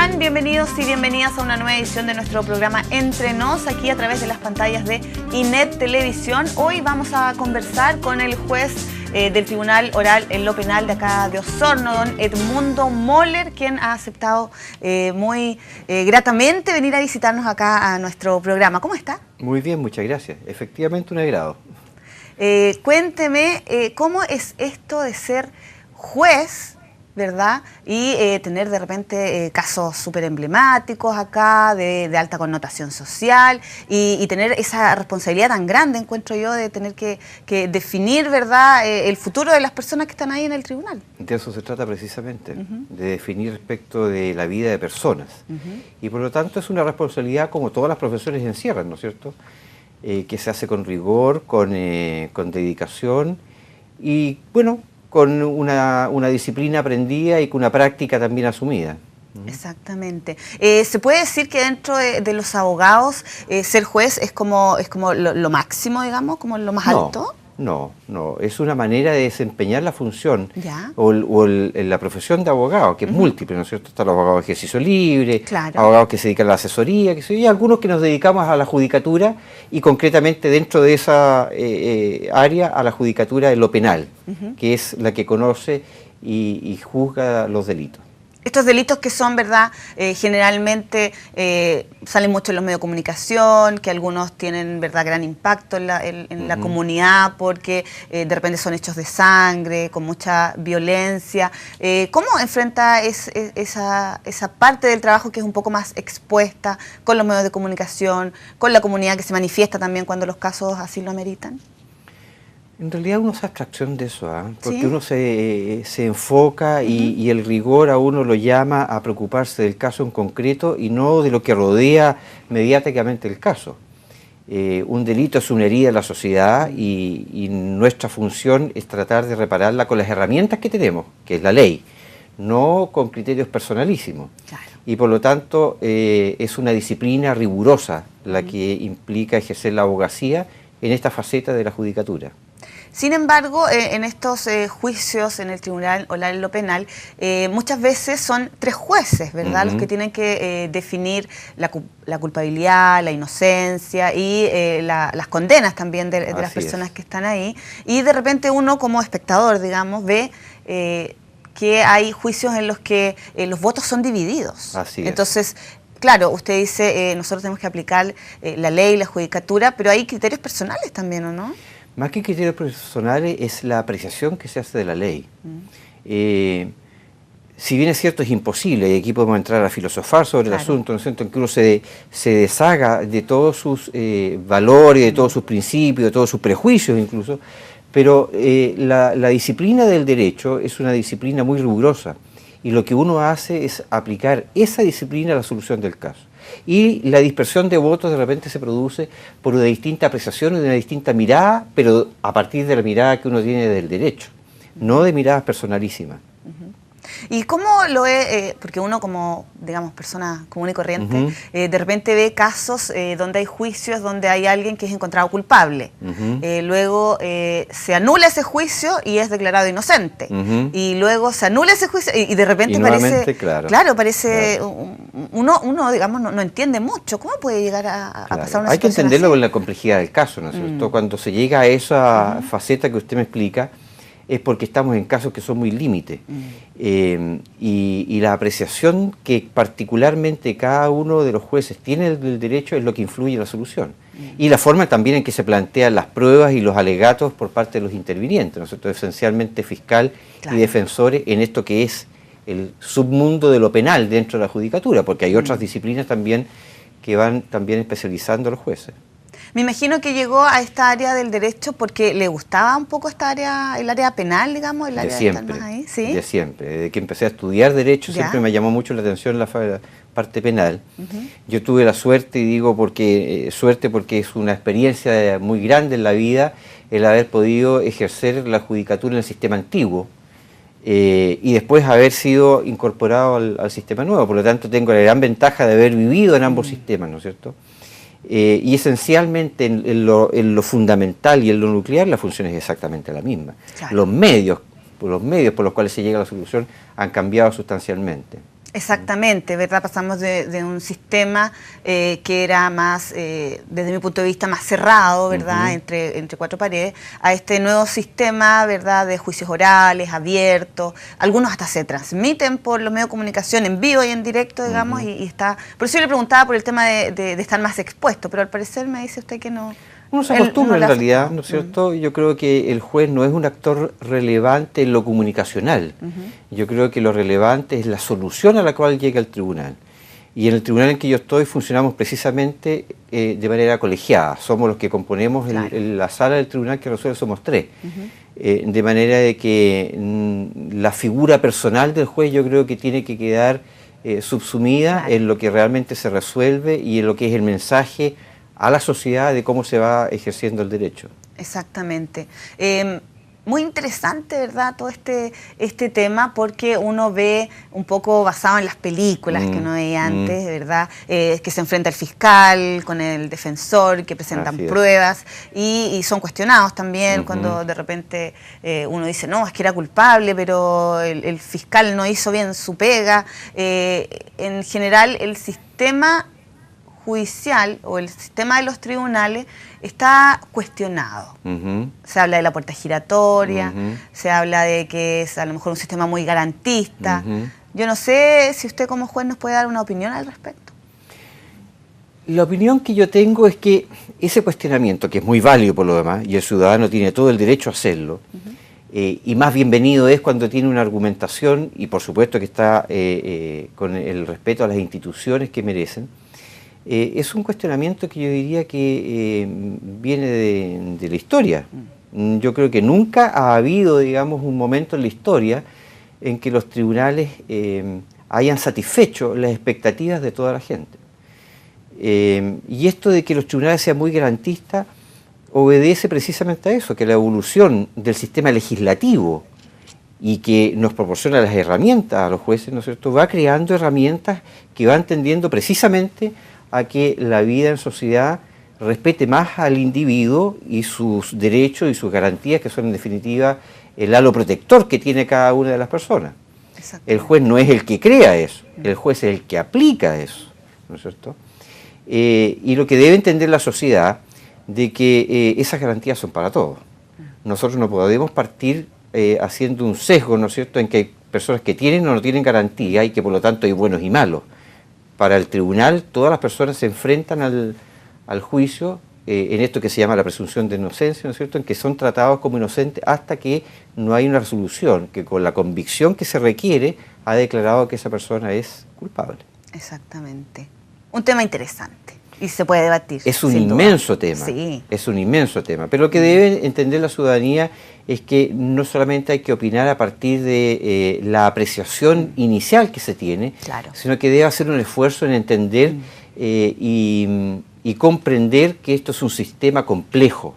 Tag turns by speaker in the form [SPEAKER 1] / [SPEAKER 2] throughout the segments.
[SPEAKER 1] están? Bienvenidos y bienvenidas a una nueva edición de nuestro programa Entre Nos, aquí a través de las pantallas de INET Televisión. Hoy vamos a conversar con el juez del Tribunal Oral en lo Penal de acá de Osorno, don Edmundo Moller, quien ha aceptado muy gratamente venir a visitarnos acá a nuestro programa. ¿Cómo está?
[SPEAKER 2] Muy bien, muchas gracias. Efectivamente un agrado.
[SPEAKER 1] Cuénteme, ¿cómo es esto de ser juez, verdad? Y tener de repente casos súper emblemáticos acá, de alta connotación social, y tener esa responsabilidad tan grande, encuentro yo, de tener que definir, ¿verdad?, el futuro de las personas que están ahí en el tribunal.
[SPEAKER 2] De eso se trata precisamente, de definir respecto de la vida de personas. Y por lo tanto es una responsabilidad como todas las profesiones encierran, ¿no es cierto?, que se hace con rigor, con dedicación y, bueno, con una disciplina aprendida y con una práctica también asumida.
[SPEAKER 1] Exactamente. ¿Se puede decir que dentro de los abogados ser juez es como lo máximo, digamos, como lo más alto?
[SPEAKER 2] No, es una manera de desempeñar la función o la profesión de abogado, que es múltiple, ¿no es cierto? Están los abogados de ejercicio libre, abogados que se dedican a la asesoría, y algunos que nos dedicamos a la judicatura y concretamente dentro de esa área a la judicatura de lo penal, que es la que conoce y juzga los delitos.
[SPEAKER 1] Estos delitos que son, ¿verdad?, generalmente salen mucho en los medios de comunicación, que algunos tienen, ¿verdad?, gran impacto en la comunidad porque de repente son hechos de sangre, con mucha violencia. ¿Cómo enfrenta esa parte del trabajo que es un poco más expuesta con los medios de comunicación, con la comunidad que se manifiesta también cuando los casos así lo ameritan?
[SPEAKER 2] En realidad uno hace abstracción de eso, porque uno se enfoca y el rigor a uno lo llama a preocuparse del caso en concreto y no de lo que rodea mediáticamente el caso. Un delito es una herida en la sociedad y nuestra función es tratar de repararla con las herramientas que tenemos, que es la ley, no con criterios personalísimos. Claro. Y por lo tanto es una disciplina rigurosa la que implica ejercer la abogacía en esta faceta de la judicatura.
[SPEAKER 1] Sin embargo, en estos juicios en el Tribunal Oral en lo Penal, muchas veces son tres jueces, ¿verdad?, los que tienen que definir la culpabilidad, la inocencia y las condenas también de las personas que están ahí. Y de repente uno como espectador, digamos, ve que hay juicios en los que los votos son divididos.
[SPEAKER 2] Así es.
[SPEAKER 1] Entonces, claro, usted dice, nosotros tenemos que aplicar la ley, la judicatura, pero hay criterios personales también, ¿o no?
[SPEAKER 2] Más que criterios personales es la apreciación que se hace de la ley. Si bien es cierto, es imposible, y aquí podemos entrar a filosofar sobre el asunto, ¿no es cierto?, en que uno se deshaga de todos sus valores, de todos sus principios, de todos sus prejuicios incluso, pero la disciplina del derecho es una disciplina muy rigurosa y lo que uno hace es aplicar esa disciplina a la solución del caso. Y la dispersión de votos de repente se produce por una distinta apreciación y de una distinta mirada, pero a partir de la mirada que uno tiene del derecho, no de miradas personalísimas.
[SPEAKER 1] ¿Y cómo lo es? Porque uno como, digamos, persona común y corriente, de repente ve casos donde hay juicios, donde hay alguien que es encontrado culpable. Luego se anula ese juicio y es declarado inocente. Y luego se anula ese juicio y de repente parece... Parece... Uno digamos, no entiende mucho. ¿Cómo puede llegar a pasar una situación
[SPEAKER 2] Hay que entenderlo
[SPEAKER 1] así?
[SPEAKER 2] con la complejidad del caso, ¿no es cierto? Cuando se llega a esa faceta que usted me explica, es porque estamos en casos que son muy límite. Y la apreciación que particularmente cada uno de los jueces tiene del derecho es lo que influye en la solución. Y la forma también en que se plantean las pruebas y los alegatos por parte de los intervinientes, ¿no es cierto?, esencialmente fiscal y defensores en esto que es el submundo de lo penal dentro de la judicatura, porque hay otras disciplinas también que van también especializando a los jueces.
[SPEAKER 1] Me imagino que llegó a esta área del derecho porque le gustaba un poco esta área, el área penal, digamos, el área de estar más ahí. ¿Sí?
[SPEAKER 2] De siempre. Desde que empecé a estudiar derecho siempre me llamó mucho la atención la parte penal. Yo tuve la suerte, y digo porque es una experiencia muy grande en la vida el haber podido ejercer la judicatura en el sistema antiguo y después haber sido incorporado al sistema nuevo. Por lo tanto, tengo la gran ventaja de haber vivido en ambos sistemas, ¿no es cierto? Y esencialmente en lo fundamental y en lo nuclear la función es exactamente la misma. Los medios por los cuales se llega a la solución han cambiado sustancialmente.
[SPEAKER 1] Exactamente, ¿verdad? Pasamos de un sistema que era más, desde mi punto de vista, más cerrado, ¿verdad? Entre cuatro paredes, a este nuevo sistema, ¿verdad? De juicios orales, abiertos. Algunos hasta se transmiten por los medios de comunicación en vivo y en directo, digamos, y está... Por eso yo le preguntaba por el tema de estar más expuesto, pero al parecer me dice usted que no...
[SPEAKER 2] Uno se acostumbra en realidad, ¿no es cierto? Yo creo que el juez no es un actor relevante en lo comunicacional. Yo creo que lo relevante es la solución a la cual llega el tribunal. Y en el tribunal en que yo estoy funcionamos precisamente de manera colegiada. Somos los que componemos la sala del tribunal que resuelve, somos tres. De manera de que la figura personal del juez yo creo que tiene que quedar subsumida en lo que realmente se resuelve y en lo que es el mensaje a la sociedad de cómo se va ejerciendo el derecho.
[SPEAKER 1] Exactamente. Muy interesante, ¿verdad?, todo este tema, porque uno ve un poco basado en las películas que uno veía antes, ¿verdad?, que se enfrenta el fiscal con el defensor, que presentan pruebas y son cuestionados también cuando de repente uno dice, no, es que era culpable, pero el fiscal no hizo bien su pega. En general, el sistema judicial o el sistema de los tribunales está cuestionado. Se habla de la puerta giratoria, se habla de que es a lo mejor un sistema muy garantista. Yo no sé si usted como juez nos puede dar una opinión al respecto.
[SPEAKER 2] La opinión que yo tengo es que ese cuestionamiento, que es muy válido por lo demás, y el ciudadano tiene todo el derecho a hacerlo, y más bienvenido es cuando tiene una argumentación, y por supuesto que está con el respeto a las instituciones que merecen. Es un cuestionamiento que yo diría que viene de la historia. Yo creo que nunca ha habido, digamos, un momento en la historia en que los tribunales hayan satisfecho las expectativas de toda la gente. Y esto de que los tribunales sean muy garantistas obedece precisamente a eso, que la evolución del sistema legislativo y que nos proporciona las herramientas a los jueces, ¿no es cierto?, va creando herramientas que van tendiendo precisamente a que la vida en sociedad respete más al individuo y sus derechos y sus garantías, que son en definitiva el halo protector que tiene cada una de las personas. El juez no es el que crea eso, el juez es el que aplica eso, ¿no es cierto? Y lo que debe entender la sociedad de que esas garantías son para todos. Nosotros no podemos partir haciendo un sesgo, ¿no es cierto?, en que hay personas que tienen o no tienen garantía y que por lo tanto hay buenos y malos. Para el tribunal, todas las personas se enfrentan al juicio en esto que se llama la presunción de inocencia, ¿no es cierto?, en que son tratados como inocentes hasta que no hay una resolución que con la convicción que se requiere ha declarado que esa persona es culpable.
[SPEAKER 1] Exactamente. Un tema interesante y se puede debatir.
[SPEAKER 2] Es un inmenso tema, es un inmenso tema, pero lo que debe entender la ciudadanía es que no solamente hay que opinar a partir de la apreciación inicial que se tiene, sino que debe hacer un esfuerzo en entender y comprender que esto es un sistema complejo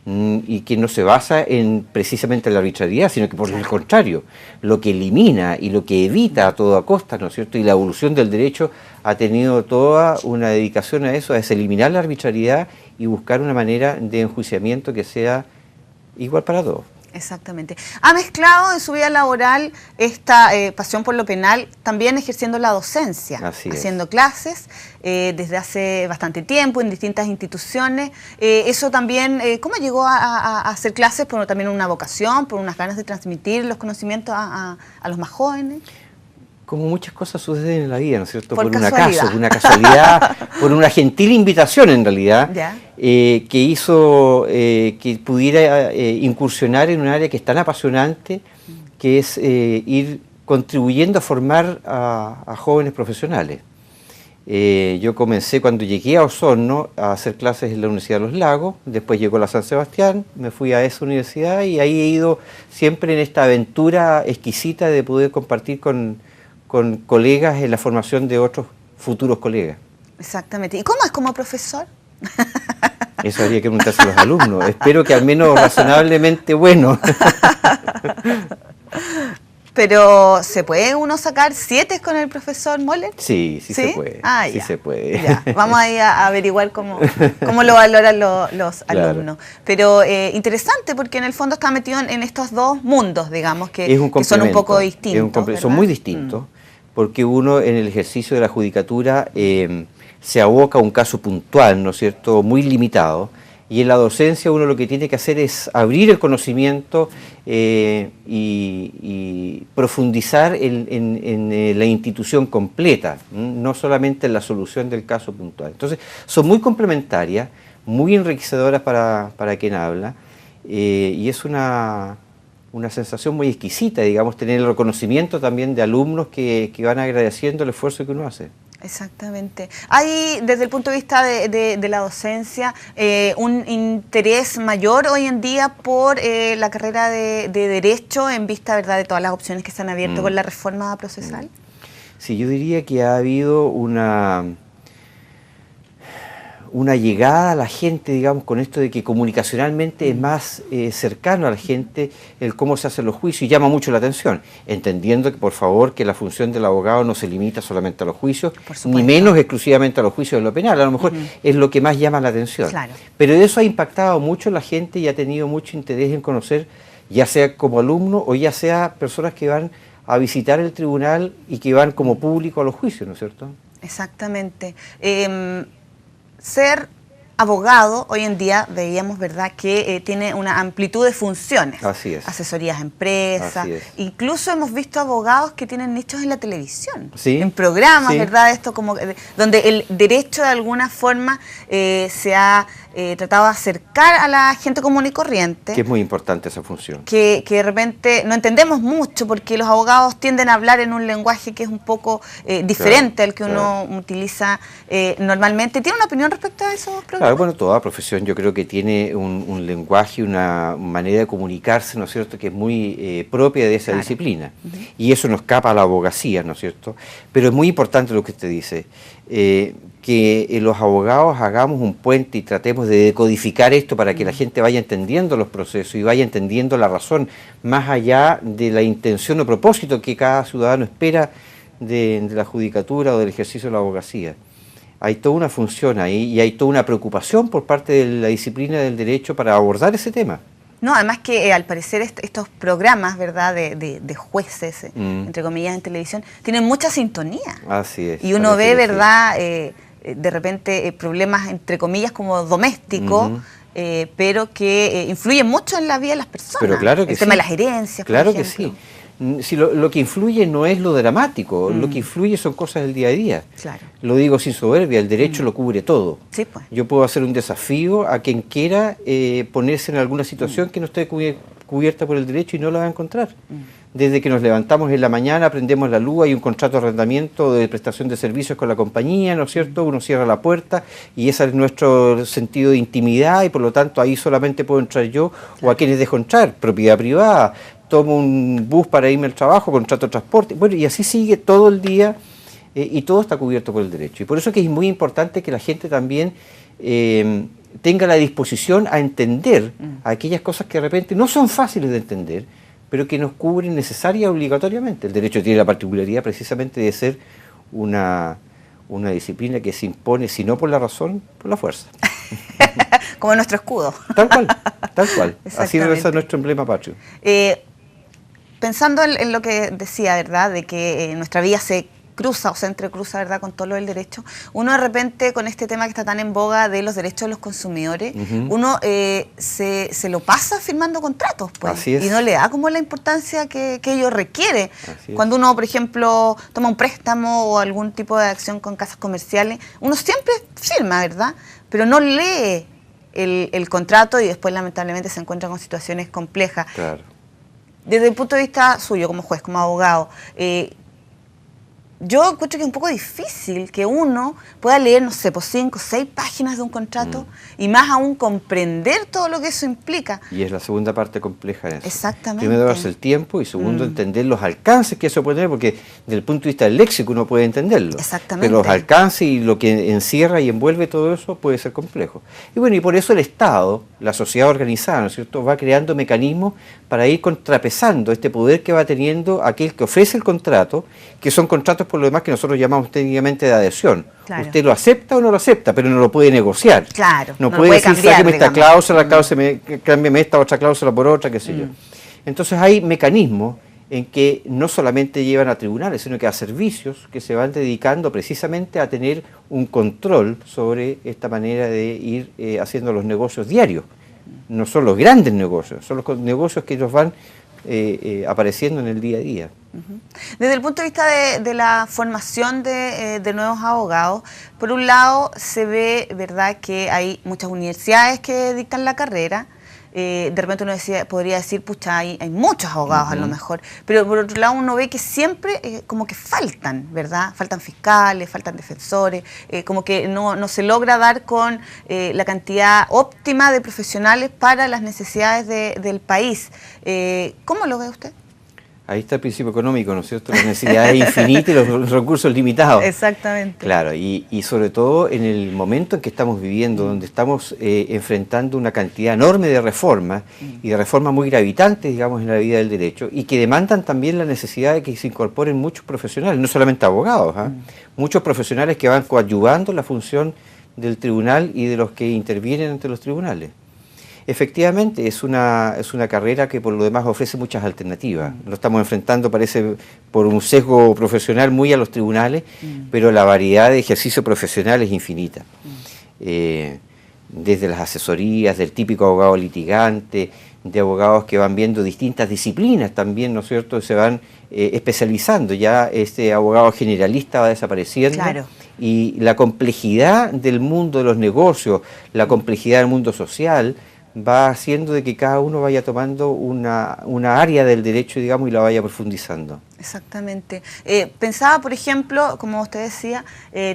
[SPEAKER 2] y que no se basa precisamente en la arbitrariedad, sino que por el contrario, lo que elimina y lo que evita a toda costa, ¿no es cierto?, y la evolución del derecho ha tenido toda una dedicación a eso, a eliminar la arbitrariedad y buscar una manera de enjuiciamiento que sea igual para todos.
[SPEAKER 1] Exactamente. Ha mezclado en su vida laboral esta pasión por lo penal, también ejerciendo la docencia, haciendo clases desde hace bastante tiempo en distintas instituciones. Eso también, ¿cómo llegó a hacer clases? ¿Por también una vocación, por unas ganas de transmitir los conocimientos a los más jóvenes?
[SPEAKER 2] Como muchas cosas suceden en la vida, ¿no es cierto? Por una casualidad, por una gentil invitación en realidad, que hizo que pudiera incursionar en un área que es tan apasionante, que es ir contribuyendo a formar a jóvenes profesionales. Yo comencé cuando llegué a Osorno a hacer clases en la Universidad de los Lagos, después llegó la San Sebastián, me fui a esa universidad y ahí he ido siempre en esta aventura exquisita de poder compartir con colegas en la formación de otros futuros colegas.
[SPEAKER 1] Exactamente. ¿Y cómo es como profesor?
[SPEAKER 2] Eso habría que preguntarse a los alumnos. Espero que al menos razonablemente bueno.
[SPEAKER 1] Pero, ¿se puede uno sacar 7 con el profesor Moller?
[SPEAKER 2] Sí, sí se puede. Sí se puede.
[SPEAKER 1] Ya. Vamos ahí a averiguar cómo lo valoran los alumnos. Pero interesante, porque en el fondo está metido en estos dos mundos, digamos, que son un poco distintos.
[SPEAKER 2] Son muy distintos, porque uno en el ejercicio de la judicatura se aboca a un caso puntual, ¿no es cierto?, muy limitado, y en la docencia uno lo que tiene que hacer es abrir el conocimiento y profundizar en la institución completa, no solamente en la solución del caso puntual. Entonces, son muy complementarias, muy enriquecedoras para quien habla, y es una sensación muy exquisita, digamos, tener el reconocimiento también de alumnos que van agradeciendo el esfuerzo que uno hace.
[SPEAKER 1] Exactamente. ¿Hay, desde el punto de vista de la docencia, un interés mayor hoy en día por la carrera de Derecho en vista, ¿verdad?, de todas las opciones que se han abierto con la reforma procesal?
[SPEAKER 2] Sí, yo diría que ha habido una llegada a la gente, digamos, con esto de que comunicacionalmente es más cercano a la gente el cómo se hacen los juicios, y llama mucho la atención, entendiendo que, por favor, que la función del abogado no se limita solamente a los juicios, ni menos exclusivamente a los juicios de lo penal, a lo mejor es lo que más llama la atención.
[SPEAKER 1] Claro.
[SPEAKER 2] Pero eso ha impactado mucho a la gente y ha tenido mucho interés en conocer, ya sea como alumno o ya sea personas que van a visitar el tribunal y que van como público a los juicios, ¿no es cierto?
[SPEAKER 1] Exactamente. Ser abogado, hoy en día veíamos, ¿verdad?, que tiene una amplitud de funciones.
[SPEAKER 2] Así es.
[SPEAKER 1] Asesorías a empresas.
[SPEAKER 2] Así es.
[SPEAKER 1] Incluso hemos visto abogados que tienen nichos en la televisión.
[SPEAKER 2] Sí.
[SPEAKER 1] En programas,
[SPEAKER 2] Sí.
[SPEAKER 1] ¿verdad? Esto como donde el derecho de alguna forma se ha tratado de acercar a la gente común y corriente.
[SPEAKER 2] Que es muy importante esa función.
[SPEAKER 1] Que de repente no entendemos mucho porque los abogados tienden a hablar en un lenguaje que es un poco diferente al que uno utiliza normalmente. ¿Tiene una opinión respecto a esos programas?
[SPEAKER 2] Claro, bueno, toda profesión yo creo que tiene un lenguaje, una manera de comunicarse, ¿no es cierto?, que es muy propia de esa disciplina. Y eso no escapa a la abogacía, ¿no es cierto? Pero es muy importante lo que usted dice, que los abogados hagamos un puente y tratemos de decodificar esto para que la gente vaya entendiendo los procesos y vaya entendiendo la razón, más allá de la intención o propósito que cada ciudadano espera de la judicatura o del ejercicio de la abogacía. Hay toda una función ahí y hay toda una preocupación por parte de la disciplina del derecho para abordar ese tema.
[SPEAKER 1] No, además que al parecer estos programas, ¿verdad?, de jueces, entre comillas, en televisión, tienen mucha sintonía.
[SPEAKER 2] Así es.
[SPEAKER 1] Y uno ve, ¿verdad?, de repente problemas, entre comillas, como domésticos, pero que influyen mucho en la vida de las personas.
[SPEAKER 2] Pero claro que
[SPEAKER 1] El tema de las herencias,
[SPEAKER 2] claro
[SPEAKER 1] por
[SPEAKER 2] que
[SPEAKER 1] ejemplo.
[SPEAKER 2] sí. Si lo que influye no es lo dramático, lo que influye son cosas del día a día.
[SPEAKER 1] Claro.
[SPEAKER 2] Lo digo sin soberbia, el derecho lo cubre todo.
[SPEAKER 1] Sí, pues.
[SPEAKER 2] Yo puedo hacer un desafío a quien quiera ponerse en alguna situación que no esté cubierta por el derecho y no la va a encontrar. Desde que nos levantamos en la mañana, prendemos la luz, hay un contrato de arrendamiento de prestación de servicios con la compañía, ¿no es cierto? Uno cierra la puerta y ese es nuestro sentido de intimidad y por lo tanto ahí solamente puedo entrar yo o a quienes dejo entrar, propiedad privada. Tomo un bus para irme al trabajo, contrato de transporte, bueno, y así sigue todo el día y todo está cubierto por el derecho. Y por eso es que es muy importante que la gente también tenga la disposición a entender aquellas cosas que de repente no son fáciles de entender, pero que nos cubren necesaria y obligatoriamente. El derecho tiene la particularidad precisamente de ser una disciplina que se impone, si no por la razón, por la fuerza.
[SPEAKER 1] Como nuestro escudo.
[SPEAKER 2] Tal cual, tal cual. Así debe ser nuestro emblema patrio.
[SPEAKER 1] Pensando en lo que decía, ¿verdad?, de que nuestra vida se cruza o se entrecruza, ¿verdad?, con todo lo del derecho, uno de repente con este tema que está tan en boga de los derechos de los consumidores, uno se lo pasa firmando contratos, pues.
[SPEAKER 2] Así es.
[SPEAKER 1] Y no le da como la importancia que ello requiere.
[SPEAKER 2] Así es.
[SPEAKER 1] Cuando uno, por ejemplo, toma un préstamo o algún tipo de acción con casas comerciales, uno siempre firma, ¿verdad?, pero no lee el contrato y después lamentablemente se encuentra con situaciones complejas.
[SPEAKER 2] Claro.
[SPEAKER 1] Desde el punto de vista suyo como juez, como abogado, yo encuentro que es un poco difícil que uno pueda leer, no sé, por 5 o 6 páginas de un contrato y más aún comprender todo lo que eso implica.
[SPEAKER 2] Y es la segunda parte compleja de eso.
[SPEAKER 1] Exactamente.
[SPEAKER 2] Primero, darse el tiempo y segundo, entender los alcances que eso puede tener, porque desde el punto de vista del léxico uno puede entenderlo.
[SPEAKER 1] Exactamente.
[SPEAKER 2] Pero los alcances y lo que encierra y envuelve todo eso puede ser complejo. Y bueno, y por eso el Estado, la sociedad organizada, ¿no es cierto?, va creando mecanismos para ir contrapesando este poder que va teniendo aquel que ofrece el contrato, que son contratos por lo demás que nosotros llamamos técnicamente de adhesión.
[SPEAKER 1] Claro.
[SPEAKER 2] Usted lo acepta o no lo acepta, pero no lo puede negociar.
[SPEAKER 1] Claro.
[SPEAKER 2] No puede decir,
[SPEAKER 1] cambiar,
[SPEAKER 2] sáqueme esta
[SPEAKER 1] digamos.
[SPEAKER 2] cláusula, cámbiame esta otra cláusula por otra, qué sé yo. Entonces hay mecanismos en que no solamente llevan a tribunales, sino que a servicios que se van dedicando precisamente a tener un control sobre esta manera de ir haciendo los negocios diarios. No son los grandes negocios, son los negocios que nos van apareciendo en el día a día.
[SPEAKER 1] Desde el punto de vista de la formación de nuevos abogados, por un lado se ve, ¿verdad?, que hay muchas universidades que dictan la carrera. De repente uno podría decir, pucha, hay muchos abogados a lo mejor, pero por otro lado uno ve que siempre como que faltan, ¿verdad? Faltan fiscales, faltan defensores, como que no se logra dar con la cantidad óptima de profesionales para las necesidades del país. ¿Cómo lo ve usted?
[SPEAKER 2] Ahí está el principio económico, ¿no es cierto? Las necesidades infinitas y los recursos limitados.
[SPEAKER 1] Exactamente.
[SPEAKER 2] Claro, y sobre todo en el momento en que estamos viviendo, donde estamos enfrentando una cantidad enorme de reformas, y de reformas muy gravitantes, digamos, en la vida del derecho, y que demandan también la necesidad de que se incorporen muchos profesionales, no solamente abogados, muchos profesionales que van coadyuvando la función del tribunal y de los que intervienen ante los tribunales. Efectivamente, es una carrera que por lo demás ofrece muchas alternativas. Lo estamos enfrentando, parece, por un sesgo profesional muy a los tribunales, pero la variedad de ejercicio profesional es infinita. Desde las asesorías, del típico abogado litigante, de abogados que van viendo distintas disciplinas también, ¿no es cierto?, se van especializando. Ya este abogado generalista va desapareciendo. Claro. Y la complejidad del mundo de los negocios, la complejidad del mundo social, va haciendo de que cada uno vaya tomando una área del derecho, digamos, y la vaya profundizando.
[SPEAKER 1] Exactamente. Pensaba, por ejemplo, como usted decía,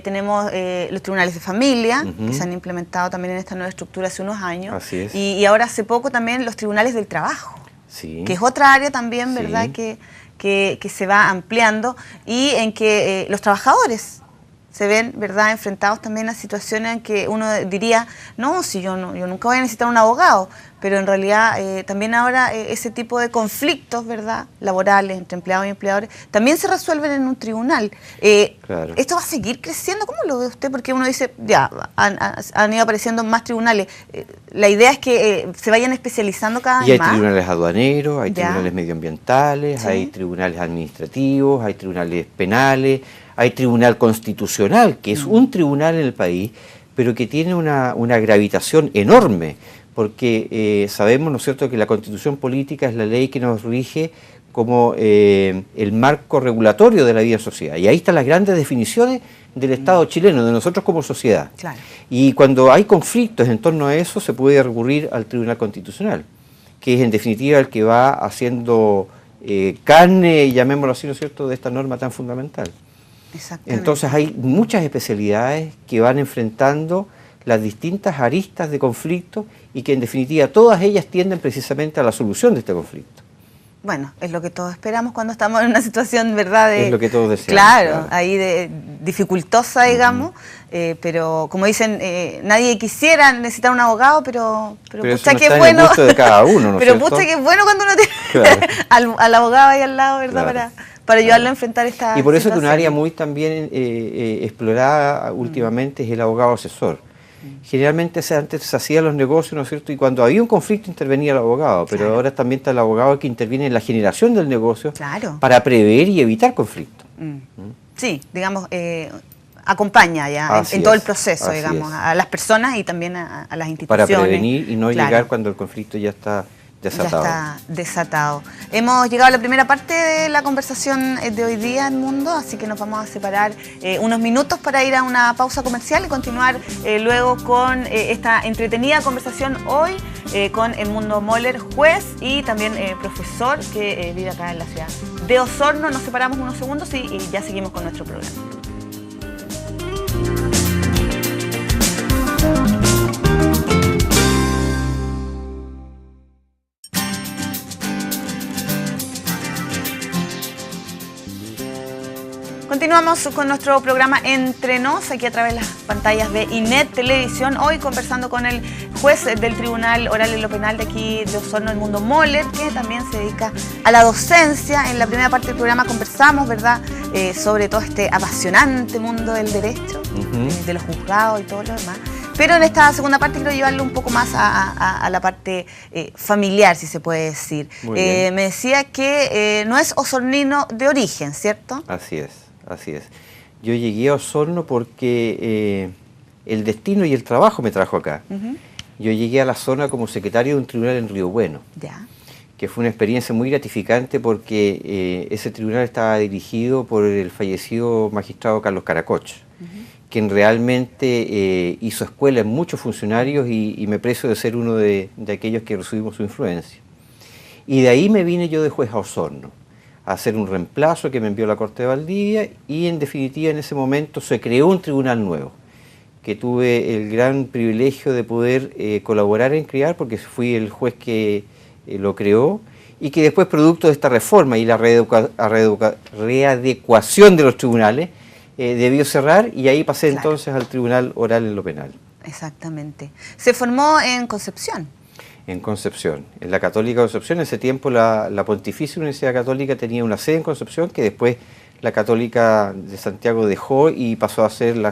[SPEAKER 1] tenemos los tribunales de familia, que se han implementado también en esta nueva estructura hace unos años.
[SPEAKER 2] Así es.
[SPEAKER 1] Y ahora hace poco también los tribunales del trabajo, que es otra área también, ¿verdad?, que se va ampliando, y en que los trabajadores se ven, ¿verdad?, enfrentados también a situaciones en que uno diría, no, si yo nunca voy a necesitar un abogado, pero en realidad también ahora ese tipo de conflictos, ¿verdad?, laborales entre empleados y empleadores, también se resuelven en un tribunal. Claro. ¿Esto va a seguir creciendo? ¿Cómo lo ve usted? Porque uno dice, ya, han ido apareciendo más tribunales. La idea es que se vayan especializando cada vez más.
[SPEAKER 2] Y hay tribunales aduaneros, hay tribunales medioambientales, hay tribunales administrativos, hay tribunales penales, hay tribunal constitucional, que es un tribunal en el país, pero que tiene una gravitación enorme, porque sabemos, ¿no es cierto?, que la Constitución política es la ley que nos rige como el marco regulatorio de la vida en sociedad. Y ahí están las grandes definiciones del Estado chileno, de nosotros como sociedad. Claro. Y cuando hay conflictos en torno a eso, se puede recurrir al Tribunal Constitucional, que es en definitiva el que va haciendo carne, llamémoslo así, ¿no es cierto?, de esta norma tan fundamental. Entonces hay muchas especialidades que van enfrentando las distintas aristas de conflicto y que en definitiva todas ellas tienden precisamente a la solución de este conflicto.
[SPEAKER 1] Bueno, es lo que todos esperamos cuando estamos en una situación, ¿verdad?
[SPEAKER 2] Es lo que todos deseamos.
[SPEAKER 1] Claro, ahí dificultosa, digamos, pero como dicen, nadie quisiera necesitar un abogado, pero pucha,
[SPEAKER 2] no
[SPEAKER 1] que
[SPEAKER 2] está
[SPEAKER 1] bueno.
[SPEAKER 2] En el gusto de cada uno, ¿no?
[SPEAKER 1] Pero pucha, que bueno cuando uno tiene al abogado ahí al lado, ¿verdad? Para ayudarlo a enfrentar esta
[SPEAKER 2] Y por eso
[SPEAKER 1] situación.
[SPEAKER 2] que un área muy también explorada últimamente es el abogado asesor. Generalmente antes se hacían los negocios, ¿no es cierto?, y cuando había un conflicto intervenía el abogado, pero ahora también está el abogado que interviene en la generación del negocio para prever y evitar conflictos.
[SPEAKER 1] Sí, digamos, acompaña ya en todo el proceso, digamos, a las personas y también a las instituciones.
[SPEAKER 2] Para prevenir y no llegar cuando el conflicto ya está desatado.
[SPEAKER 1] Ya está desatado. Hemos llegado a la primera parte de la conversación de hoy día en Mundo, así que nos vamos a separar unos minutos para ir a una pausa comercial y continuar luego con esta entretenida conversación hoy con Edmundo Moller, juez y también profesor que vive acá en la ciudad de Osorno. Nos separamos unos segundos y ya seguimos con nuestro programa. Continuamos con nuestro programa Entre Nos, aquí a través de las pantallas de INET Televisión. Hoy conversando con el juez del Tribunal Oral en lo Penal de aquí de Osorno, Edmundo Moller, que también se dedica a la docencia. En la primera parte del programa conversamos, ¿verdad?, sobre todo este apasionante mundo del derecho, de los juzgados y todo lo demás. Pero en esta segunda parte quiero llevarlo un poco más a la parte familiar, si se puede decir. Me decía que no es osornino de origen, ¿cierto?
[SPEAKER 2] Así es, así es. Yo llegué a Osorno porque el destino y el trabajo me trajo acá. Yo llegué a la zona como secretario de un tribunal en Río Bueno, que fue una experiencia muy gratificante porque ese tribunal estaba dirigido por el fallecido magistrado Carlos Caracoch, quien realmente hizo escuela en muchos funcionarios y me precio de ser uno de aquellos que recibimos su influencia. Y de ahí me vine yo de juez a Osorno, a hacer un reemplazo que me envió la Corte de Valdivia, y en definitiva en ese momento se creó un tribunal nuevo, que tuve el gran privilegio de poder colaborar en crear, porque fui el juez que lo creó, y que después, producto de esta reforma y la readecuación de los tribunales, debió cerrar, y ahí pasé entonces al Tribunal Oral en lo Penal.
[SPEAKER 1] Exactamente. ¿Se formó en Concepción?
[SPEAKER 2] En Concepción, en la Católica de Concepción. En ese tiempo la Pontificia Universidad Católica tenía una sede en Concepción, que después la Católica de Santiago dejó y pasó a ser la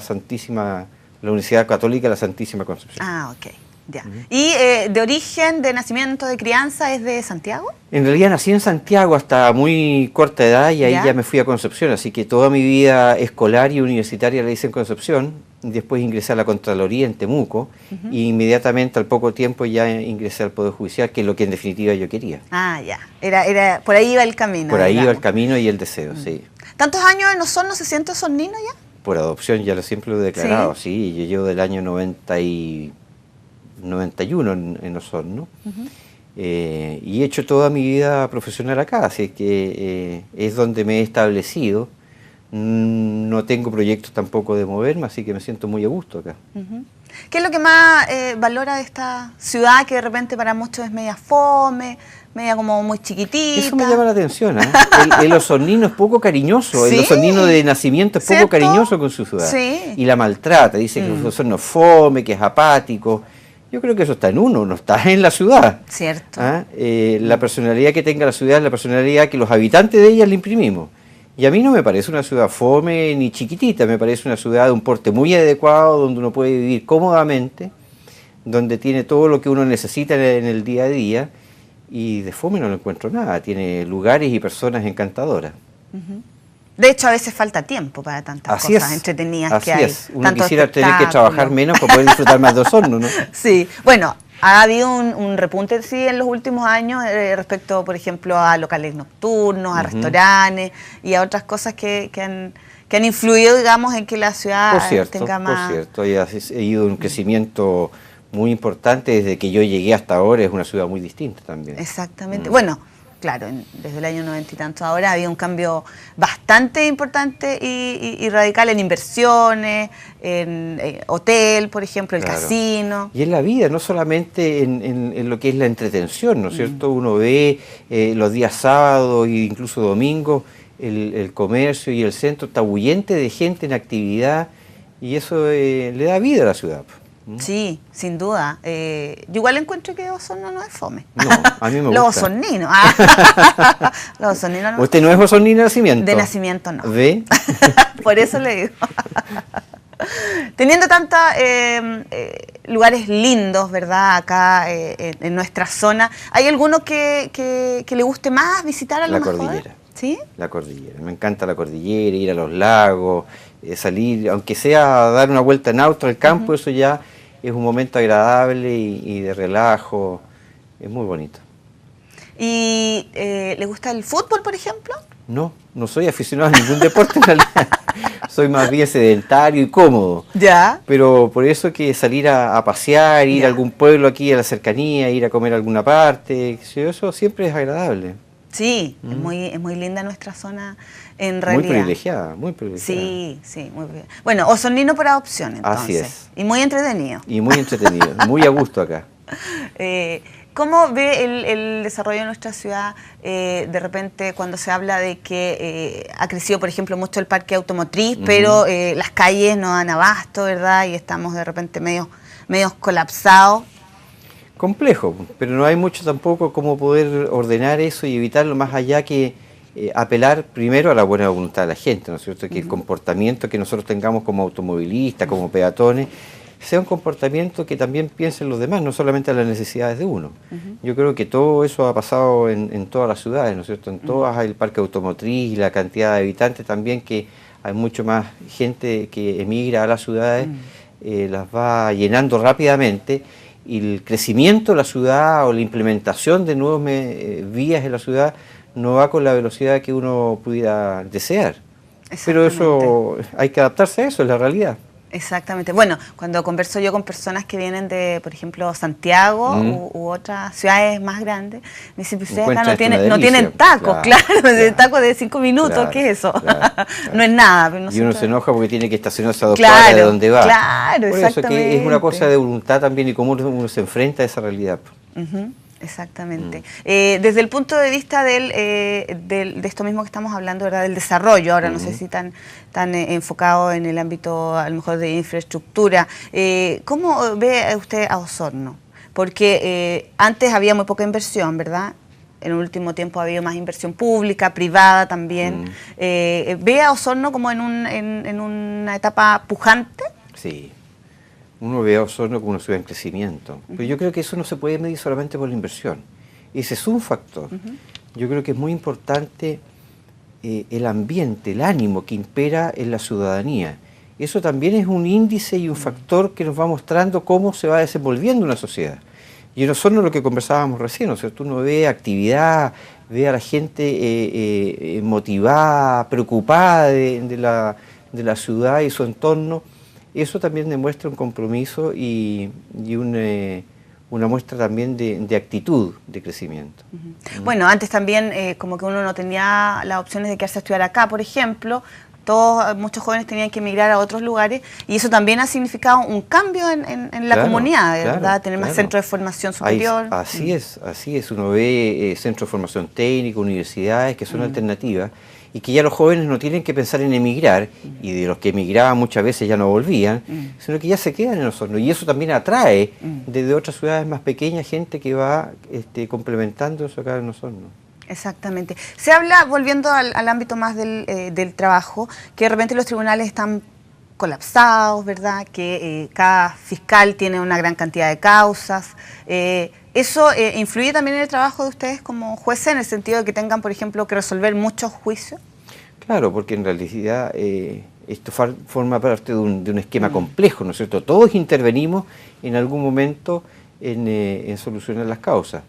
[SPEAKER 2] Universidad Católica de la Santísima Concepción.
[SPEAKER 1] Ah, ok. Ya. ¿Y de origen, de nacimiento, de crianza, es de Santiago?
[SPEAKER 2] En realidad nací en Santiago hasta muy corta edad, y ahí ya me fui a Concepción, así que toda mi vida escolar y universitaria la hice en Concepción. Después ingresé a la Contraloría en Temuco, y inmediatamente al poco tiempo ya ingresé al Poder Judicial, que es lo que en definitiva yo quería.
[SPEAKER 1] Ah, ya. Por ahí iba el camino.
[SPEAKER 2] Por ahí iba el camino y el deseo, sí.
[SPEAKER 1] ¿Tantos años en Osorno se siente osornino ya?
[SPEAKER 2] Por adopción, ya siempre lo he declarado, sí. Yo llevo del año 91 en Osorno, y he hecho toda mi vida profesional acá, así que es donde me he establecido. No tengo proyectos tampoco de moverme, así que me siento muy a gusto acá.
[SPEAKER 1] ¿Qué es lo que más valora de esta ciudad, que de repente para muchos es media fome, media como muy chiquitita?
[SPEAKER 2] Eso me llama la atención, ¿eh? El osornino es poco cariñoso,
[SPEAKER 1] ¿Sí?
[SPEAKER 2] El osornino de nacimiento es poco cariñoso con su ciudad.
[SPEAKER 1] Sí.
[SPEAKER 2] Y la maltrata, dice que el Osorno es fome, que es apático. Yo creo que eso está en uno, no está en la ciudad.
[SPEAKER 1] Cierto.
[SPEAKER 2] La personalidad que tenga la ciudad es la personalidad que los habitantes de ella le imprimimos. Y a mí no me parece una ciudad fome ni chiquitita, me parece una ciudad de un porte muy adecuado, donde uno puede vivir cómodamente, donde tiene todo lo que uno necesita en el día a día, y de fome no lo encuentro nada, tiene lugares y personas encantadoras.
[SPEAKER 1] De hecho, a veces falta tiempo para tantas cosas entretenidas que hay.
[SPEAKER 2] Así es, uno quisiera tener que trabajar menos para poder disfrutar más de Osorno, ¿no?
[SPEAKER 1] Sí, bueno, ha habido un repunte en los últimos años respecto, por ejemplo, a locales nocturnos, a restaurantes y a otras cosas que han influido, digamos, en que la ciudad tenga más...
[SPEAKER 2] Por cierto, ha ido un crecimiento muy importante desde que yo llegué hasta ahora, es una ciudad muy distinta también.
[SPEAKER 1] Exactamente. Bueno, claro, desde el año 90 y tantos ahora había un cambio bastante importante y radical en inversiones, en hotel, por ejemplo, el casino.
[SPEAKER 2] Y en la vida, no solamente en lo que es la entretención, ¿no es cierto? Uno ve los días sábados e incluso domingos el comercio y el centro tabullente de gente en actividad, y eso le da vida a la ciudad.
[SPEAKER 1] Sí, sin duda. Yo igual encuentro que Osorno no es fome.
[SPEAKER 2] No, a mí me gusta.
[SPEAKER 1] Los osorninos. Los osorninos no.
[SPEAKER 2] ¿Usted no es osornino de nacimiento?
[SPEAKER 1] De nacimiento no.
[SPEAKER 2] ¿Ve?
[SPEAKER 1] Por eso le digo. Teniendo tantos lugares lindos, ¿verdad? Acá en nuestra zona, ¿hay alguno que le guste más visitar a lo mejor?
[SPEAKER 2] La cordillera.
[SPEAKER 1] ¿Sí?
[SPEAKER 2] La cordillera. Me encanta la cordillera, ir a los lagos, salir, aunque sea dar una vuelta en auto al campo, eso ya es un momento agradable y de relajo, es muy bonito.
[SPEAKER 1] ¿Y le gusta el fútbol, por ejemplo?
[SPEAKER 2] No, no soy aficionado a ningún deporte en realidad. Soy más bien sedentario y cómodo.
[SPEAKER 1] Ya.
[SPEAKER 2] Pero por eso que salir a pasear, ir a algún pueblo aquí a la cercanía, ir a comer a alguna parte, eso siempre es agradable.
[SPEAKER 1] Sí, es muy linda nuestra zona en realidad.
[SPEAKER 2] Muy privilegiada, muy privilegiada.
[SPEAKER 1] Sí, sí, muy bien. Bueno, osornino por adopción, entonces.
[SPEAKER 2] Así es.
[SPEAKER 1] Y muy entretenido.
[SPEAKER 2] Y muy entretenido, muy a gusto acá.
[SPEAKER 1] ¿Cómo ve el desarrollo de nuestra ciudad de repente cuando se habla de que ha crecido, por ejemplo, mucho el parque automotriz, pero las calles no dan abasto, ¿verdad? Y estamos de repente medios colapsados.
[SPEAKER 2] Complejo, pero no hay mucho tampoco cómo poder ordenar eso y evitarlo, más allá que apelar primero a la buena voluntad de la gente, ¿no es cierto? Que el comportamiento que nosotros tengamos como automovilistas, como peatones, sea un comportamiento que también piense en los demás, no solamente en las necesidades de uno. Yo creo que todo eso ha pasado en todas las ciudades, ¿no es cierto? En todas hay el parque automotriz y la cantidad de habitantes también, que hay mucho más gente que emigra a las ciudades, las va llenando rápidamente, y el crecimiento de la ciudad o la implementación de nuevas vías en la ciudad no va con la velocidad que uno pudiera desear. Pero eso, hay que adaptarse a eso, es la realidad.
[SPEAKER 1] Exactamente. Bueno, cuando converso yo con personas que vienen de, por ejemplo, Santiago u otras ciudades más grandes, me dicen, pues ustedes acá no tienen tacos, claro, tacos de 5 minutos, ¿qué es eso? No es nada. Pero
[SPEAKER 2] y uno se enoja porque tiene que estacionarse a 2 cuadras de donde va.
[SPEAKER 1] Claro,
[SPEAKER 2] por eso que es una cosa de voluntad también y cómo uno se enfrenta a esa realidad.
[SPEAKER 1] Exactamente. Desde el punto de vista de esto mismo que estamos hablando, ¿verdad? Del desarrollo, ahora no sé si tan enfocado en el ámbito a lo mejor de infraestructura, ¿cómo ve usted a Osorno? Porque antes había muy poca inversión, ¿verdad? En el último tiempo ha habido más inversión pública, privada también. ¿Ve a Osorno como en una etapa pujante?
[SPEAKER 2] Sí. Uno ve a Osorno como una ciudad en crecimiento, pero yo creo que eso no se puede medir solamente por la inversión. Ese es un factor. Yo creo que es muy importante el ambiente, el ánimo que impera en la ciudadanía. Eso también es un índice y un factor que nos va mostrando cómo se va desenvolviendo una sociedad. Y en Osorno, lo que conversábamos recién, ¿no es cierto? Uno ve actividad, ve a la gente motivada, preocupada de la ciudad y su entorno. Eso también demuestra un compromiso y una muestra también de actitud de crecimiento.
[SPEAKER 1] Bueno, antes también como que uno no tenía las opciones de quedarse a estudiar acá, por ejemplo. Muchos jóvenes tenían que emigrar a otros lugares y eso también ha significado un cambio en la comunidad, ¿verdad? Tener más centros de formación superior.
[SPEAKER 2] Así es. Uno ve centros de formación técnica, universidades que son alternativas, y que ya los jóvenes no tienen que pensar en emigrar, y de los que emigraban muchas veces ya no volvían, sino que ya se quedan en Osorno. Y eso también atrae desde otras ciudades más pequeñas gente que va complementando eso acá en Osorno.
[SPEAKER 1] Exactamente. Se habla, volviendo al ámbito más del trabajo, que de repente los tribunales están colapsados, ¿verdad? Que cada fiscal tiene una gran cantidad de causas. ¿Eso influye también en el trabajo de ustedes como jueces, en el sentido de que tengan, por ejemplo, que resolver muchos juicios?
[SPEAKER 2] Claro, porque en realidad esto forma parte de un esquema complejo, ¿no es cierto? Todos intervenimos en algún momento en solucionar las causas,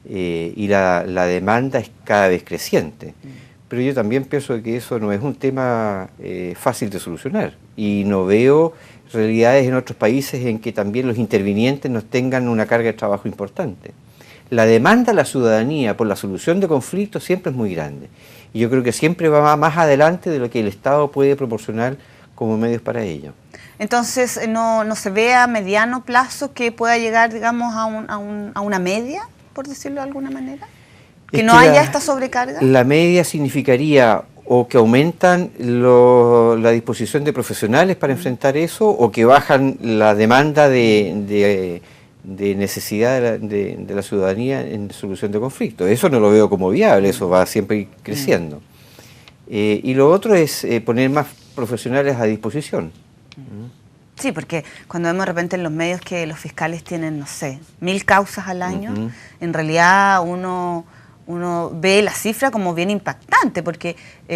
[SPEAKER 2] y la demanda es cada vez creciente. Pero yo también pienso que eso no es un tema fácil de solucionar, y no veo realidades en otros países en que también los intervinientes nos tengan una carga de trabajo importante. La demanda de la ciudadanía por la solución de conflictos siempre es muy grande, y yo creo que siempre va más adelante de lo que el Estado puede proporcionar como medios para ello.
[SPEAKER 1] Entonces, ¿no se ve a mediano plazo que pueda llegar, digamos, a una media, por decirlo de alguna manera? ¿Que no haya esta sobrecarga?
[SPEAKER 2] La media significaría o que aumentan la disposición de profesionales para enfrentar eso, o que bajan la demanda de necesidad de la ciudadanía en solución de conflictos. Eso no lo veo como viable, eso va siempre creciendo. Y lo otro es poner más profesionales a disposición.
[SPEAKER 1] Sí, porque cuando vemos de repente en los medios que los fiscales tienen, no sé, 1000 causas al año, en realidad uno ve la cifra como bien impactante, porque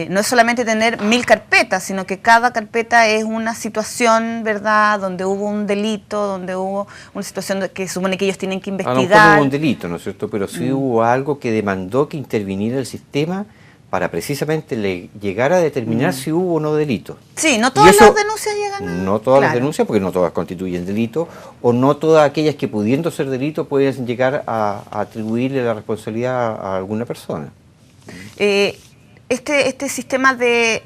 [SPEAKER 1] no es solamente tener 1000 carpetas, sino que cada carpeta es una situación, ¿verdad?, donde hubo un delito, donde hubo una situación que supone que ellos tienen que investigar.
[SPEAKER 2] A lo mejor no hubo un delito, ¿no es cierto?, pero sí hubo algo que demandó que interviniera el sistema para precisamente llegar a determinar si hubo o no delito.
[SPEAKER 1] Sí, no todas las denuncias llegan a...
[SPEAKER 2] No todas las denuncias, porque no todas constituyen delito, o no todas aquellas que, pudiendo ser delito, pueden llegar a atribuirle la responsabilidad a alguna persona.
[SPEAKER 1] Este sistema de...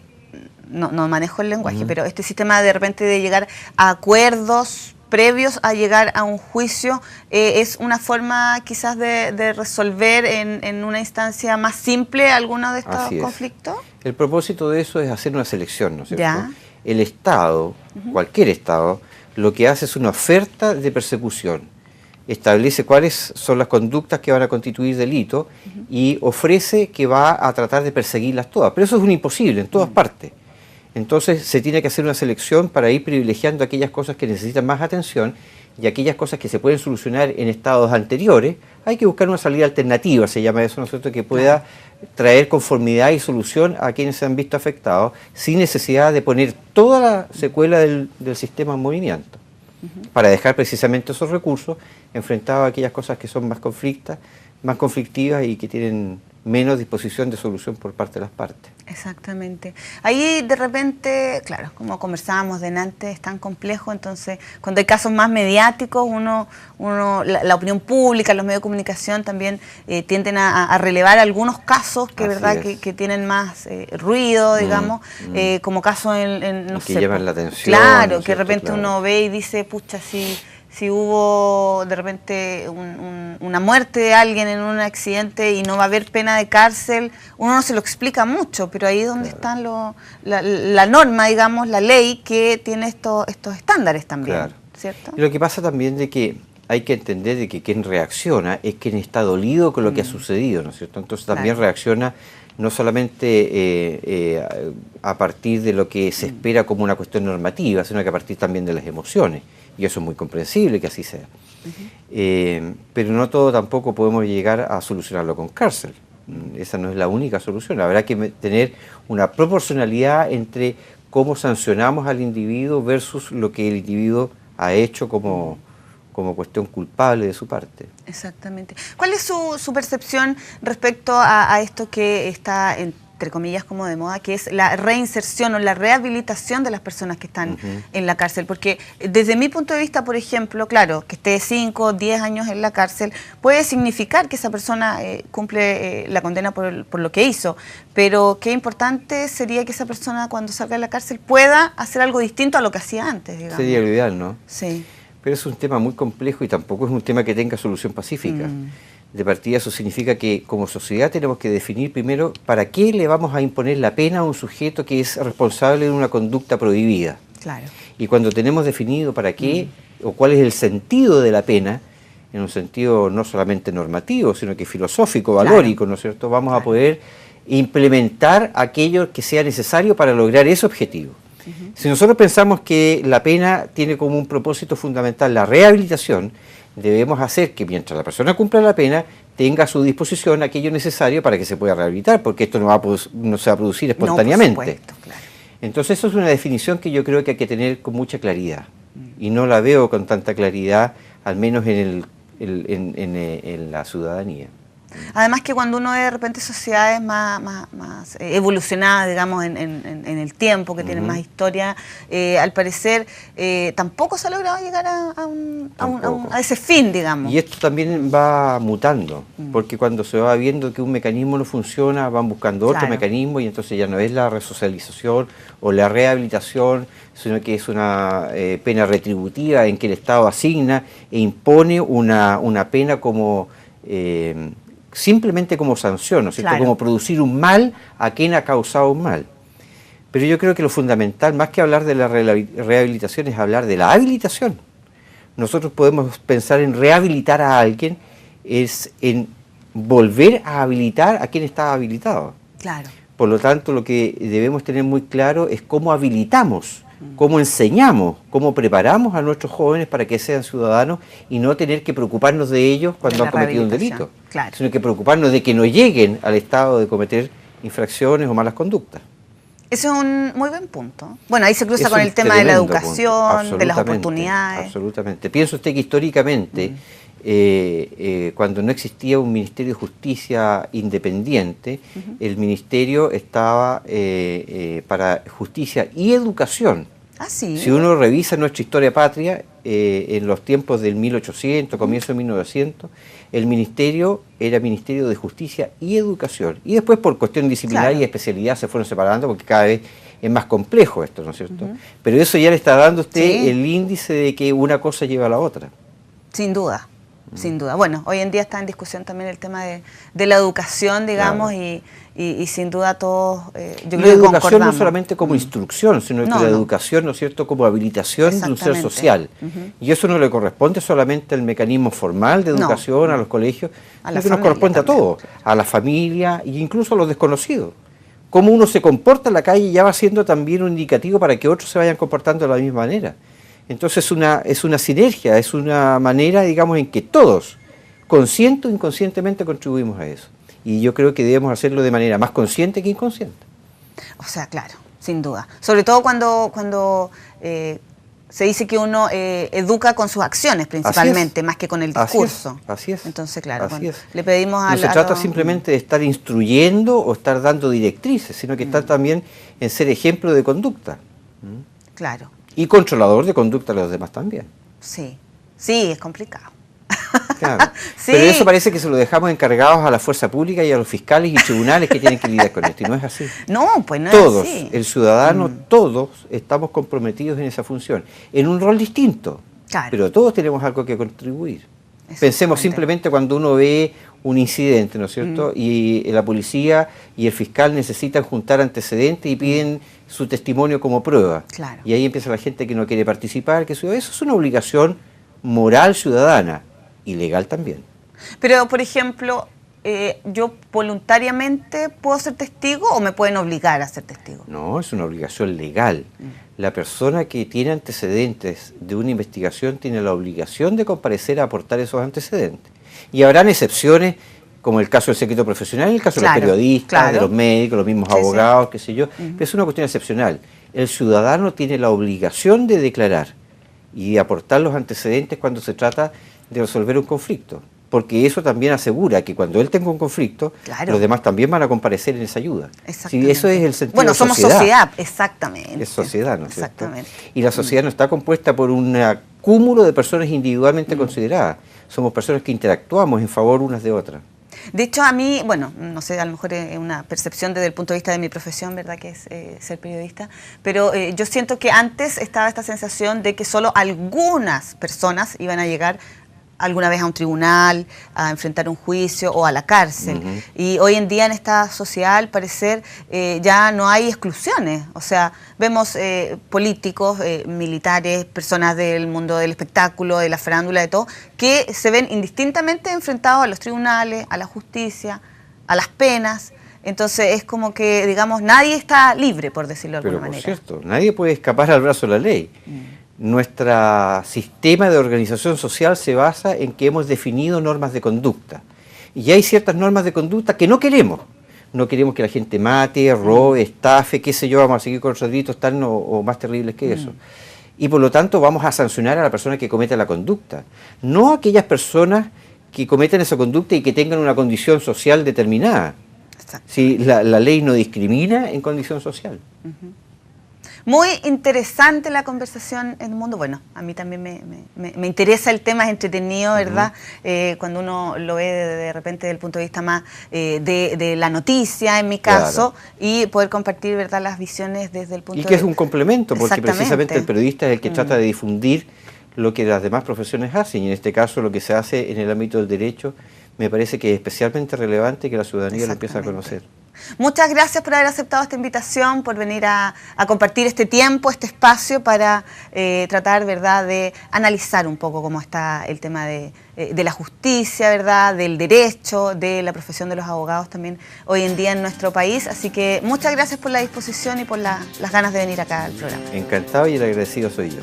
[SPEAKER 1] No manejo el lenguaje, pero este sistema de repente de llegar a acuerdos previos a llegar a un juicio, ¿es una forma quizás de resolver en una instancia más simple alguno de estos conflictos?
[SPEAKER 2] El propósito de eso es hacer una selección, ¿no es cierto? ¿Ya? El Estado, cualquier Estado, lo que hace es una oferta de persecución. Establece cuáles son las conductas que van a constituir delito y ofrece que va a tratar de perseguirlas todas. Pero eso es un imposible en todas partes. Entonces se tiene que hacer una selección para ir privilegiando aquellas cosas que necesitan más atención y aquellas cosas que se pueden solucionar en estados anteriores. Hay que buscar una salida alternativa, se llama eso, ¿no es cierto?, que pueda traer conformidad y solución a quienes se han visto afectados sin necesidad de poner toda la secuela del sistema en movimiento, para dejar precisamente esos recursos enfrentados a aquellas cosas que son más conflictivas y que tienen menos disposición de solución por parte de las partes.
[SPEAKER 1] Exactamente. Ahí de repente, claro, como conversábamos delante, es tan complejo, entonces cuando hay casos más mediáticos, la opinión pública, los medios de comunicación también tienden a relevar algunos casos que tienen más ruido, digamos, como casos no
[SPEAKER 2] que
[SPEAKER 1] sé,
[SPEAKER 2] llevan la atención.
[SPEAKER 1] Claro,
[SPEAKER 2] ¿no es
[SPEAKER 1] que de
[SPEAKER 2] cierto?
[SPEAKER 1] repente uno ve y dice, pucha, si hubo de repente una muerte de alguien en un accidente y no va a haber pena de cárcel, uno no se lo explica mucho, pero ahí es donde están la norma, digamos, la ley que tiene estos estándares también, ¿cierto?
[SPEAKER 2] Y lo que pasa también de que hay que entender de que quien reacciona es quien está dolido con lo que ha sucedido, ¿no es cierto? Entonces también reacciona no solamente a partir de lo que se espera como una cuestión normativa, sino que a partir también de las emociones. Y eso es muy comprensible que así sea. Pero no todo tampoco podemos llegar a solucionarlo con cárcel. Esa no es la única solución. Habrá que tener una proporcionalidad entre cómo sancionamos al individuo versus lo que el individuo ha hecho como cuestión culpable de su parte.
[SPEAKER 1] Exactamente. ¿Cuál es su percepción respecto a esto que está, entre comillas, como de moda, que es la reinserción o la rehabilitación de las personas que están en la cárcel? Porque desde mi punto de vista, por ejemplo, claro, que esté 5 o 10 años en la cárcel puede significar que esa persona cumple la condena por lo que hizo, pero qué importante sería que esa persona cuando salga de la cárcel pueda hacer algo distinto a lo que hacía antes, digamos.
[SPEAKER 2] Sería lo ideal, ¿no?
[SPEAKER 1] Sí.
[SPEAKER 2] Pero es un tema muy complejo y tampoco es un tema que tenga solución pacífica. De partida eso significa que como sociedad tenemos que definir primero para qué le vamos a imponer la pena a un sujeto que es responsable de una conducta prohibida.
[SPEAKER 1] Claro.
[SPEAKER 2] Y cuando tenemos definido para qué o cuál es el sentido de la pena, en un sentido no solamente normativo, sino que filosófico, valórico, ¿no es cierto?, vamos a poder implementar aquello que sea necesario para lograr ese objetivo. Si nosotros pensamos que la pena tiene como un propósito fundamental la rehabilitación, debemos hacer que mientras la persona cumpla la pena, tenga a su disposición aquello necesario para que se pueda rehabilitar, porque esto no se va a producir espontáneamente.
[SPEAKER 1] No, por supuesto, claro.
[SPEAKER 2] Entonces eso es una definición que yo creo que hay que tener con mucha claridad, y no la veo con tanta claridad, al menos en la ciudadanía.
[SPEAKER 1] Además que cuando uno ve de repente sociedades más evolucionadas, digamos, en el tiempo, que tienen más historia, al parecer tampoco se ha logrado llegar a ese fin, digamos.
[SPEAKER 2] Y esto también va mutando, porque cuando se va viendo que un mecanismo no funciona, van buscando otro mecanismo y entonces ya no es la resocialización o la rehabilitación, sino que es una pena retributiva en que el Estado asigna e impone una pena como... simplemente como sanción, ¿no es cierto? Como producir un mal a quien ha causado un mal. Pero yo creo que lo fundamental, más que hablar de la rehabilitación, es hablar de la habilitación. Nosotros podemos pensar en rehabilitar a alguien, es en volver a habilitar a quien estaba habilitado.
[SPEAKER 1] Claro.
[SPEAKER 2] Por lo tanto, lo que debemos tener muy claro es cómo habilitamos, cómo enseñamos, cómo preparamos a nuestros jóvenes para que sean ciudadanos y no tener que preocuparnos de ellos cuando han cometido un delito, sino que preocuparnos de que no lleguen al estado de cometer infracciones o malas conductas.
[SPEAKER 1] Ese es un muy buen punto. Bueno, ahí se cruza con el tema de la educación, de las oportunidades.
[SPEAKER 2] Absolutamente. Piensa usted que históricamente, cuando no existía un Ministerio de Justicia independiente, el Ministerio estaba para Justicia y Educación.
[SPEAKER 1] Ah, sí.
[SPEAKER 2] Si uno revisa nuestra historia patria, en los tiempos del 1800, comienzo de 1900, el ministerio era Ministerio de Justicia y Educación. Y después por cuestión disciplinaria y especialidad se fueron separando porque cada vez es más complejo esto, ¿no es cierto? Pero eso ya le está dando a usted el índice de que una cosa lleva a la otra.
[SPEAKER 1] Sin duda. Sin duda. Bueno, hoy en día está en discusión también el tema de la educación, digamos, y sin duda todos, yo creo que
[SPEAKER 2] educación
[SPEAKER 1] concordamos.
[SPEAKER 2] No solamente como instrucción, sino que la educación, ¿no es cierto?, como habilitación de un ser social. Y eso no le corresponde solamente al mecanismo formal de educación, a los colegios, sino que nos corresponde también a todos, a la familia e incluso a los desconocidos. cómo uno se comporta en la calle ya va siendo también un indicativo para que otros se vayan comportando de la misma manera. Entonces es una sinergia, es una manera, digamos, en que todos, consciente o inconscientemente, contribuimos a eso. Y yo creo que debemos hacerlo de manera más consciente que inconsciente.
[SPEAKER 1] O sea, claro, sin duda. Sobre todo cuando se dice que uno educa con sus acciones principalmente, más que con el discurso.
[SPEAKER 2] Así es.
[SPEAKER 1] Entonces, claro,
[SPEAKER 2] así es.
[SPEAKER 1] le pedimos a...
[SPEAKER 2] No se trata simplemente de estar instruyendo o estar dando directrices, sino que estar también en ser ejemplo de conducta.
[SPEAKER 1] Claro.
[SPEAKER 2] Y controlador de conducta de los demás también.
[SPEAKER 1] Sí, sí, es complicado.
[SPEAKER 2] Claro.
[SPEAKER 1] Sí.
[SPEAKER 2] Pero eso parece que se lo dejamos encargados a la fuerza pública y a los fiscales y tribunales que tienen que lidiar con esto, y no es así.
[SPEAKER 1] No, pues no
[SPEAKER 2] todos,
[SPEAKER 1] es así.
[SPEAKER 2] El ciudadano, todos estamos comprometidos en esa función, en un rol distinto,
[SPEAKER 1] Claro.
[SPEAKER 2] pero todos tenemos algo que contribuir. Pensemos simplemente cuando uno ve un incidente, ¿no es cierto? Y la policía y el fiscal necesitan juntar antecedentes y piden su testimonio como prueba.
[SPEAKER 1] Claro.
[SPEAKER 2] Y ahí empieza la gente que no quiere participar, que eso es una obligación moral ciudadana y legal también.
[SPEAKER 1] Pero, por ejemplo, ¿yo voluntariamente puedo ser testigo o me pueden obligar a ser testigo?
[SPEAKER 2] No, es una obligación legal. La persona que tiene antecedentes de una investigación tiene la obligación de comparecer a aportar esos antecedentes. Y habrán excepciones, como el caso del secreto profesional, el caso de los periodistas, de los médicos, los mismos abogados, qué sé yo, pero es una cuestión excepcional. El ciudadano tiene la obligación de declarar y de aportar los antecedentes cuando se trata de resolver un conflicto, porque eso también asegura que cuando él tenga un conflicto, los demás también van a comparecer en esa ayuda. Sí, eso es el sentido de
[SPEAKER 1] somos sociedad, exactamente.
[SPEAKER 2] Es sociedad, ¿no es cierto?
[SPEAKER 1] Exactamente.
[SPEAKER 2] Y la sociedad no está compuesta por un cúmulo de personas individualmente consideradas. Somos personas que interactuamos en favor unas de otras.
[SPEAKER 1] De hecho, a mí, bueno, no sé, a lo mejor es una percepción desde el punto de vista de mi profesión, ¿verdad?, que es ser periodista, pero yo siento que antes estaba esta sensación de que solo algunas personas iban a llegar alguna vez a un tribunal, a enfrentar un juicio o a la cárcel. Y hoy en día en esta sociedad, al parecer, ya no hay exclusiones. O sea, vemos políticos, militares, personas del mundo del espectáculo, de la farándula, de todo, que se ven indistintamente enfrentados a los tribunales, a la justicia, a las penas. Entonces es como que, digamos, nadie está libre, por decirlo de alguna manera.
[SPEAKER 2] Pero por cierto, nadie puede escapar al brazo de la ley. Nuestro sistema de organización social se basa en que hemos definido normas de conducta. Y hay ciertas normas de conducta que no queremos. No queremos que la gente mate, robe, estafe, qué sé yo, vamos a seguir con los delitos tan o más terribles que eso. Y por lo tanto vamos a sancionar a la persona que cometa la conducta. No a aquellas personas que cometen esa conducta y que tengan una condición social determinada. Si la ley no discrimina en condición social.
[SPEAKER 1] Muy interesante la conversación en el mundo. Bueno, a mí también me interesa el tema, es entretenido, ¿verdad? Cuando uno lo ve de repente desde el punto de vista más de la noticia, en mi caso, y poder compartir, ¿verdad?, las visiones desde el punto de vista...
[SPEAKER 2] Y que es un complemento, porque precisamente el periodista es el que trata de difundir lo que las demás profesiones hacen, y en este caso lo que se hace en el ámbito del derecho me parece que es especialmente relevante que la ciudadanía lo empiece a conocer.
[SPEAKER 1] Muchas gracias por haber aceptado esta invitación, por venir a compartir este tiempo, este espacio para tratar, ¿verdad?, de analizar un poco cómo está el tema de la justicia, ¿verdad?, del derecho, de la profesión de los abogados también hoy en día en nuestro país. Así que muchas gracias por la disposición y por las ganas de venir acá al programa.
[SPEAKER 2] Encantado y el agradecido soy yo.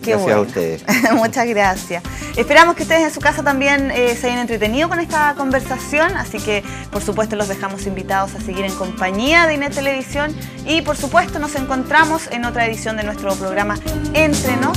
[SPEAKER 2] Gracias a ustedes.
[SPEAKER 1] Muchas gracias. Esperamos que ustedes en su casa también se hayan entretenido con esta conversación, así que por supuesto los dejamos invitados a seguir en compañía de INET Televisión y por supuesto nos encontramos en otra edición de nuestro programa Entre Nos.